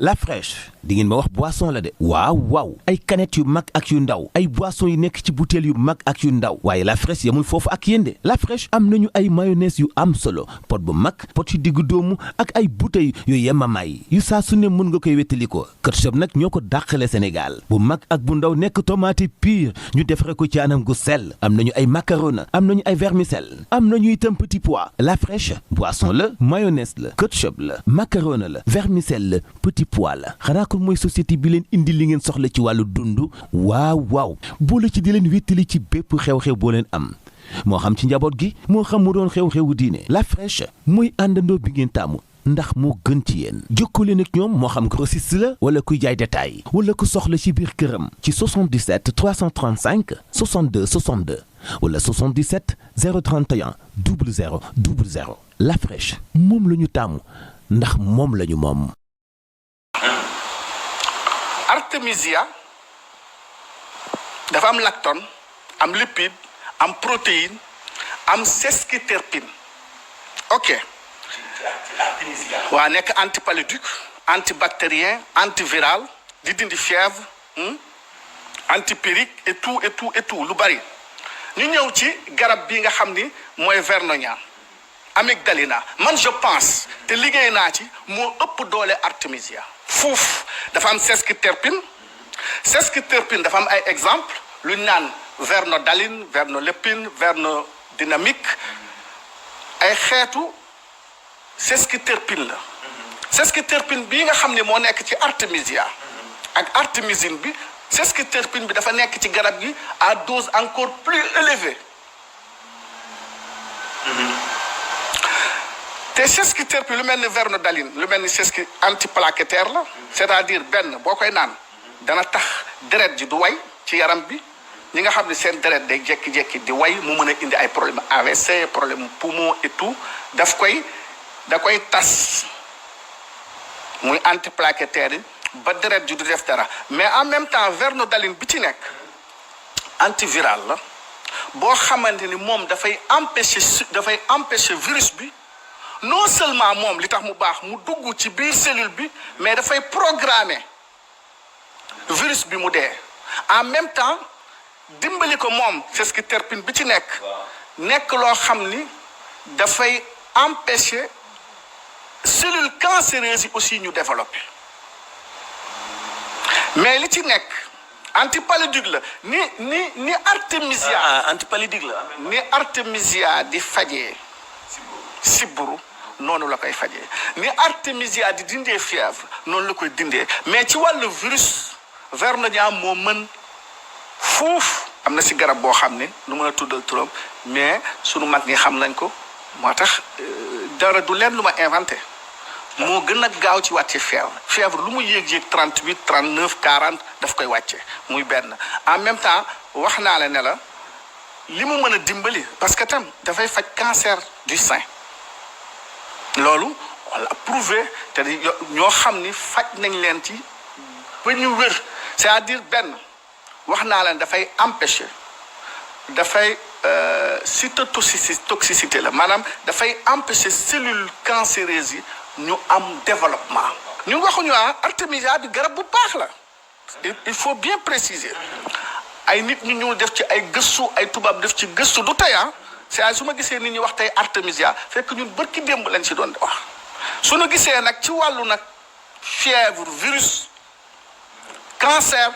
La Fraîche di ngeen ma wax boisson la de waaw ay canettes yu mag ak yu ndaw ay boisson yu nekk ci bouteille yu mag ak yu ndaw waaye La Fraîche yamul foofu ak yéen de La Fraîche am nañu ay mayonnaise yu am solo pot bu mag pot yu diggu doomu ak ay bouteilles yu yemamaay yu saa su ne mën nga koy wettali ko ketchup nag ñoo ko dàqale Sénégal bu mag ak bu ndaw nekk tomate pure ñu defare ko ci anam gu sell am nañu ay macaroni am nañu ay vermicelle am nañu itam petit pois La Fraîche boisson la mayonnaise la ketchup la macaroni la vermicelle la petit pois la xanaa ko mooy société bi leen indi li ngeen soxla ci wàllu dund waaw boole ci di leen wéttali ci bépp xew-xew boo leen am moo xam ci njaboot gi moo xam mu doon xew-xewu diine La Fraîche mooy àndandoo bi ngeen taamu ndax moo gën ci yéen jokkoo leen ak ñoom moo xam grossiste la wala kuy jaay détail wala ku soxla ci biir këram ci 77 335 62 62 wala 77 031 00 00 La Fraîche moom la ñu taamu ndax moom la ñu moom. Artemisia dafa am lactone am lipide am protéine am sesquiterpène ok waa nekk antipaludique antibactérien antiviral di dindi fièvre antipyrique et tout lu bari ñu ñëw ci garab bi nga xam ni mooy vernonia amygdalina man je pense te liggéey naa ci moo ëpp doole artemisia fuuf dafa am sesquiterpène dafa am ay exemple lu ñu naan vernodaline vernolépine vernodynamique ay xeetu sesquiterpène la sesquiterpène bii nga xam ne moo nekk ci artemisia ak artémisine bi sesquiterpène bi dafa nekk ci garab gi à dose encore plus élevée te sesquiterpène lu mel ni vernodaline lu mel ni sesqui antiplaquettaire la c'est-à-dire benn boo koy naan dana tax deret ji du way ci yaram bi ñi nga xam ne seen deret day jékki-jékki di way mu mën a indi ay problème AVC problème poumon et tout da koy tas muy antiplaquettaire yi ba deret ji du def dara mais en même temps vernodaline bi ci nekk antiviral la boo xamante ni moom dafay empêcher virus bi non seulement moom li tax mu baax mu dugg ci biir cellule bi mais dafay programmer virus bi mu dee en même temps dimbali ko moom sesquiterpène bi ci nekk loo xam ni dafay empêcher cellules cancéreuses yi aussi ñu développer mais li ci nekk antipaludique la ni artemisia antipaludique la ni artemisia di fajee sibbiru noonu la koy fajee ni artemisia di dindee fièvre noonu la koy dindee mais ci wàllu virus vernonia moo mën fuuf am na si garab boo xam ne lu mën a tuddal turam mais sunu mag ñi xam nañ ko moo tax dara du leen lu ma inventé moo gën a gaaw ci wàcce fièvre lu mu yéeg 38 39 40 daf koy wàcce muy benn en même temps wax naa la ne la li mu mën a dimbali parce que tam dafay faj cancer du sein loolu wala prouvé te ñoo xam ni faj nañ leen ci ba ñu wér c'est-à-dire benn wax naa leen dafay empêcher dafay cytotoxicité la maanaam dafay empêcher cellules cancéreuses yi ñu am développement ñu waxuñu artemisia bi garab bu baax la il faut bien préciser ay nit ñu ñuul def ci ay gëstu ay tubaab def ci gëstu du tey c'est su ma gisee nit ñi wax tey artemisia fekk ñun bërki démb lañ ci doon wax su ñu gisee nag ci wàllu nag fièvre virus cancer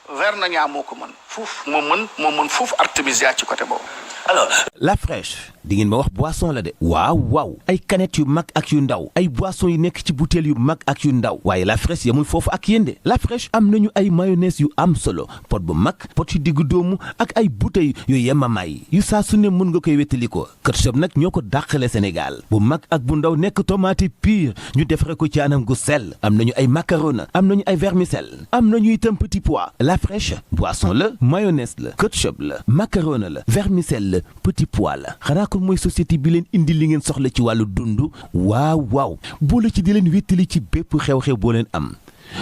vernonia moo ko mën fuuf moo mën fuuf artemisia ci côté boobu. alors La Fraîche di ngeen ma wax boisson la de waaw ay canettes yu mag ak yu ndaw ay boisson yu nekk ci bouteille yu mag ak yu ndaw waaye La Fraîche yamul foofu ak yéen de La Fraîche am nañu ay mayonnaise yu am solo pot bu mag pot yu diggu doomu ak ay bouteilles yu yemamaay yu saa su ne mën nga koy wettali ko ketchup nag ñoo ko dàqale Sénégal bu mag ak bu ndaw nekk tomate pure ñu defare ko ci anam gu sell am nañu ay macaroni am nañu ay vermicelle am nañu itam petit pois La Fraîche boisson la mayonnaise la ketchup la macaroni la vermicelle la petit pois la xanaa ko mooy société bi leen indi li ngeen soxla ci wàllu dund waaw boole ci di leen wéttali ci bépp xew-xew boo leen am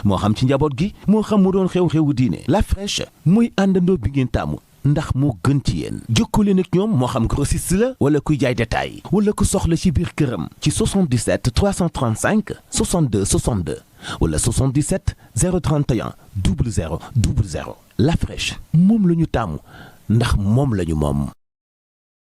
moo xam ci njaboot gi moo xam mu doon xew-xewu diine La Fraîche mooy àndandoo bi ngeen taamu ndax moo gën ci yéen jokkoo leen ak ñoom moo xam grossiste la wala kuy jaay détail wala ku soxla ci biir këram ci 77 335 62 62 wala 77 031 00 00. La Fraîche moom la ñu taamu ndax moom la ñu moom.